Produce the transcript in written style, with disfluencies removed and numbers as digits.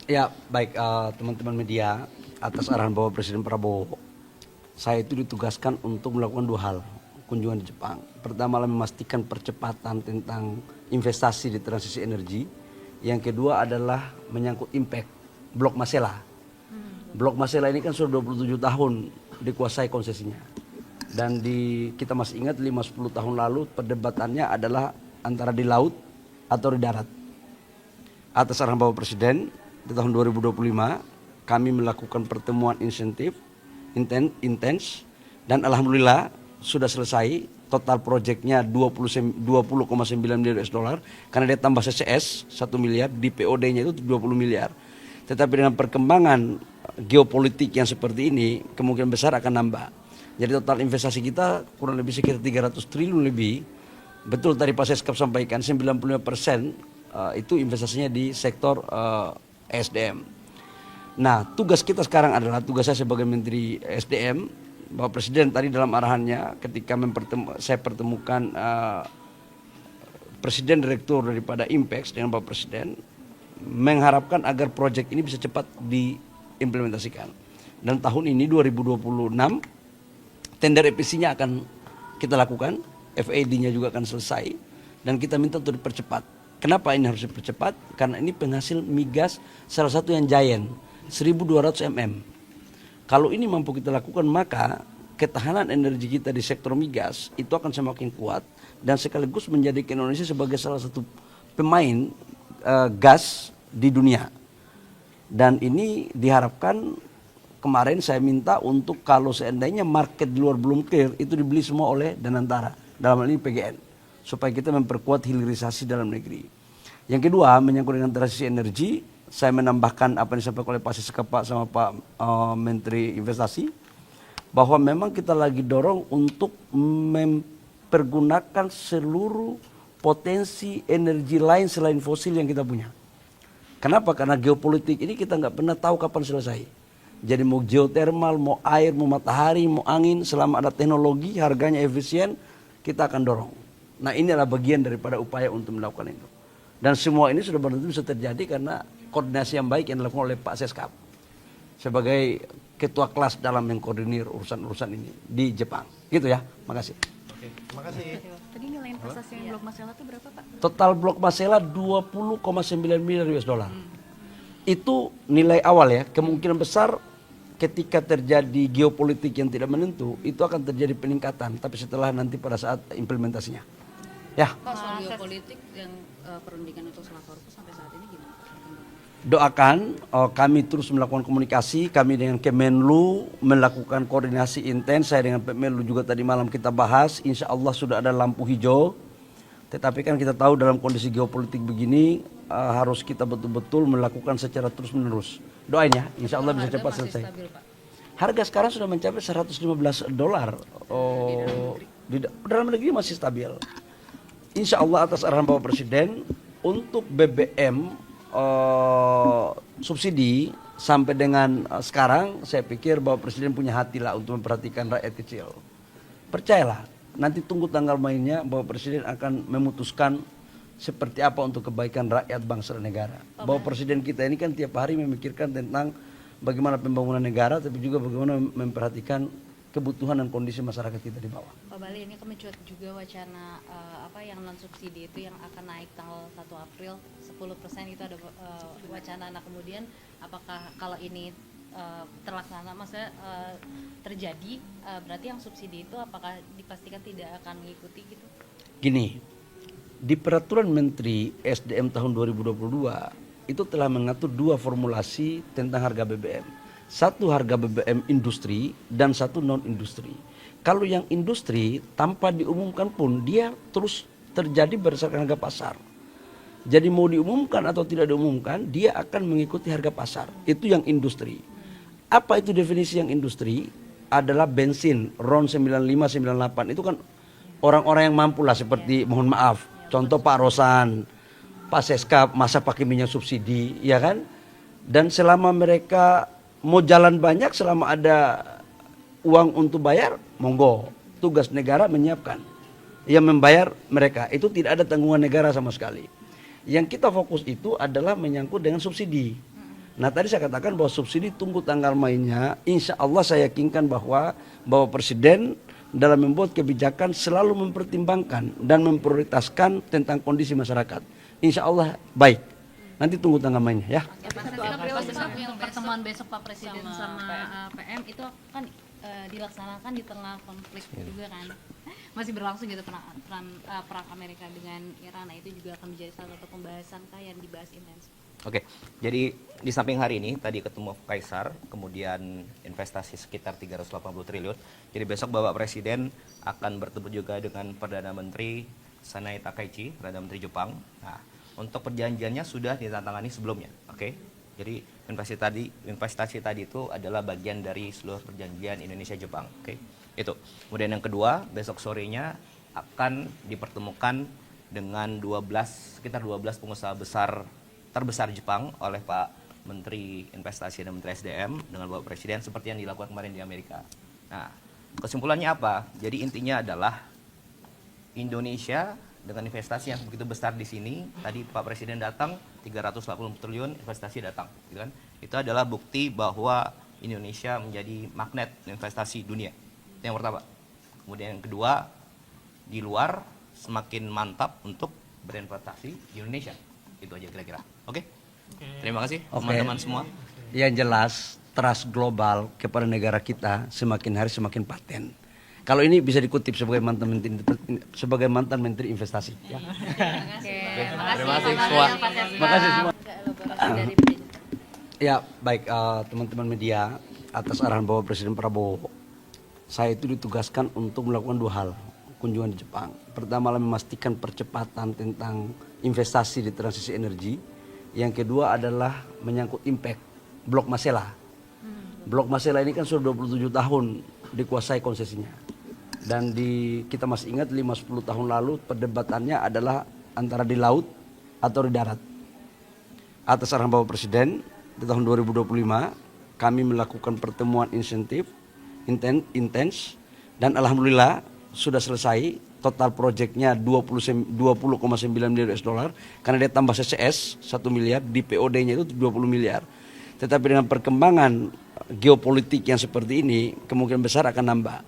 Ya, baik teman-teman media, atas arahan Bapak Presiden Prabowo, saya itu ditugaskan untuk melakukan dua hal kunjungan di Jepang. Pertama adalah memastikan percepatan tentang investasi di transisi energi. Yang kedua adalah menyangkut impact Blok Masela. Blok Masela ini kan sudah 27 tahun dikuasai konsesinya. Dan kita masih ingat 5-10 tahun lalu perdebatannya adalah antara di laut atau di darat. Atas arahan Bapak Presiden, di tahun 2025 kami melakukan pertemuan insentif intens dan alhamdulillah sudah selesai. Total proyeknya 20,9 miliar US dollar karena dia tambah CCS 1 miliar, di POD-nya itu 20 miliar. Tetapi dengan perkembangan geopolitik yang seperti ini kemungkinan besar akan nambah. Jadi total investasi kita kurang lebih sekitar 300 triliun lebih. Betul tadi Pak Seskap sampaikan 95% itu investasinya di sektor SDM. Nah, tugas kita sekarang adalah, tugas saya sebagai Menteri SDM, Bapak Presiden tadi dalam arahannya ketika saya pertemukan Presiden Direktur daripada Impex dengan Bapak Presiden, mengharapkan agar proyek ini bisa cepat diimplementasikan. Dan tahun ini 2026 tender EPC-nya akan kita lakukan, FID-nya juga akan selesai, dan kita minta untuk dipercepat. Kenapa ini harus dipercepat? Karena ini penghasil migas salah satu yang giant, 1.200 mm. Kalau ini mampu kita lakukan, maka ketahanan energi kita di sektor migas itu akan semakin kuat dan sekaligus menjadikan Indonesia sebagai salah satu pemain gas di dunia. Dan ini diharapkan, kemarin saya minta untuk kalau seandainya market di luar belum clear, itu dibeli semua oleh Danantara, dalam hal ini PGN, supaya kita memperkuat hilirisasi dalam negeri. Yang kedua, menyangkut dengan transisi energi, saya menambahkan apa yang disampaikan oleh Pak Siska sama Pak Menteri Investasi, bahwa memang kita lagi dorong untuk mempergunakan seluruh potensi energi lain selain fosil yang kita punya. Kenapa? Karena geopolitik ini kita nggak pernah tahu kapan selesai. Jadi mau geotermal, mau air, mau matahari, mau angin, selama ada teknologi, harganya efisien, kita akan dorong. Nah, ini adalah bagian daripada upaya untuk melakukan itu. Dan semua ini sudah benar-benar bisa terjadi karena koordinasi yang baik yang dilakukan oleh Pak Seskap sebagai ketua kelas dalam mengkoordinir urusan-urusan ini di Jepang. Gitu ya, makasih. Oke, terima kasih. Tadi nilai investasi yang Blok Masela itu berapa, Pak? Total Blok Masela 20,9 miliar US dollar. Itu nilai awal ya, kemungkinan besar ketika terjadi geopolitik yang tidak menentu, itu akan terjadi peningkatan, tapi setelah nanti pada saat implementasinya. Ya. Pak, soal geopolitik yang perundingan untuk Selakorpo sampai saat ini gimana Pak? Doakan, kami terus melakukan komunikasi, kami dengan Kemenlu melakukan koordinasi intens, saya dengan Kemenlu juga tadi malam kita bahas, insya Allah sudah ada lampu hijau. Tetapi kan kita tahu dalam kondisi geopolitik begini harus kita betul-betul melakukan secara terus menerus. Doain ya, insya Allah bisa cepat selesai. Stabil, Pak. Harga sekarang sudah mencapai $115. Di dalam negeri masih stabil. Insya Allah atas arahan Bapak Presiden untuk BBM subsidi sampai dengan sekarang, saya pikir Bapak Presiden punya hati lah untuk memperhatikan rakyat kecil. Percayalah, nanti tunggu tanggal mainnya, Bapak Presiden akan memutuskan seperti apa untuk kebaikan rakyat bangsa dan negara. Bapak Presiden kita ini kan tiap hari memikirkan tentang bagaimana pembangunan negara, tapi juga bagaimana memperhatikan kebutuhan dan kondisi masyarakat kita di bawah. Pak Bali, ini mencuat juga wacana yang non subsidi itu yang akan naik tanggal 1 April 10% itu ada wacana. Nah, kemudian apakah kalau ini terlaksana, maksudnya terjadi, berarti yang subsidi itu apakah dipastikan tidak akan mengikuti gitu? Gini, di peraturan Menteri SDM tahun 2022 itu telah mengatur dua formulasi tentang harga BBM. Satu harga BBM industri dan satu non industri. Kalau yang industri tanpa diumumkan pun dia terus terjadi berdasarkan harga pasar. Jadi mau diumumkan atau tidak diumumkan, dia akan mengikuti harga pasar. Itu yang industri. Apa itu definisi yang industri? Adalah bensin RON 95, 98. Itu kan orang-orang yang mampu lah, seperti mohon maaf, contoh Pak Rosan, Pak Seskap, masa pakai minyak subsidi, ya kan? Dan selama mereka mau jalan banyak, selama ada uang untuk bayar, monggo. Tugas negara menyiapkan. Yang membayar mereka, itu tidak ada tanggungan negara sama sekali. Yang kita fokus itu adalah menyangkut dengan subsidi. Nah tadi saya katakan bahwa subsidi tunggu tanggal mainnya. Insya Allah saya yakinkan bahwa Bapak Presiden dalam membuat kebijakan selalu mempertimbangkan dan memprioritaskan tentang kondisi masyarakat. Insya Allah baik. Nanti tunggu tanggal mainnya ya. Yang pertemuan besok Pak Presiden sama PM itu kan dilaksanakan di tengah konflik juga kan, masih berlangsung gitu perang Amerika dengan Iran. Nah itu juga akan menjadi salah satu pembahasan yang dibahas intensif. Oke, jadi di samping hari ini tadi ketemu Kaisar, kemudian investasi sekitar 380 triliun. Jadi besok Bapak Presiden akan bertemu juga dengan Perdana Menteri Sanai Takaichi, Perdana Menteri Jepang. Nah, untuk perjanjiannya sudah ditandatangani sebelumnya. Oke. Jadi investasi tadi itu adalah bagian dari seluruh perjanjian Indonesia Jepang. Oke. Itu. Kemudian yang kedua, besok sorenya akan dipertemukan dengan sekitar 12 pengusaha terbesar Jepang oleh Pak Menteri Investasi dan Menteri SDM dengan Bapak Presiden seperti yang dilakukan kemarin di Amerika. Nah, kesimpulannya apa? Jadi intinya adalah Indonesia dengan investasi yang begitu besar di sini, tadi Pak Presiden datang 380 triliun investasi datang, gitu kan? Itu adalah bukti bahwa Indonesia menjadi magnet investasi dunia. Itu yang pertama. Kemudian yang kedua, di luar semakin mantap untuk berinvestasi di Indonesia. Itu aja kira-kira. Oke? Terima kasih teman-teman semua. Yang jelas trust global kepada negara kita semakin hari semakin paten. Kalau ini bisa dikutip sebagai mantan menteri investasi. Ya. Terima kasih semua. Terima kasih semua. Ya baik teman-teman media, atas arahan Bapak Presiden Prabowo, saya itu ditugaskan untuk melakukan 2 hal kunjungan di Jepang. Pertama adalah memastikan percepatan tentang investasi di transisi energi. Yang kedua adalah menyangkut impact Blok Masela. Blok Masela ini kan sudah 27 tahun dikuasai konsesinya. Dan kita masih ingat 5-10 tahun lalu perdebatannya adalah antara di laut atau di darat. Atas arahan Bapak Presiden di tahun 2025 kami melakukan pertemuan intens dan alhamdulillah sudah selesai. Total proyeknya 20,9 miliar US dollar karena dia tambah CCS 1 miliar, di POD-nya itu 20 miliar. Tetapi dengan perkembangan geopolitik yang seperti ini kemungkinan besar akan nambah.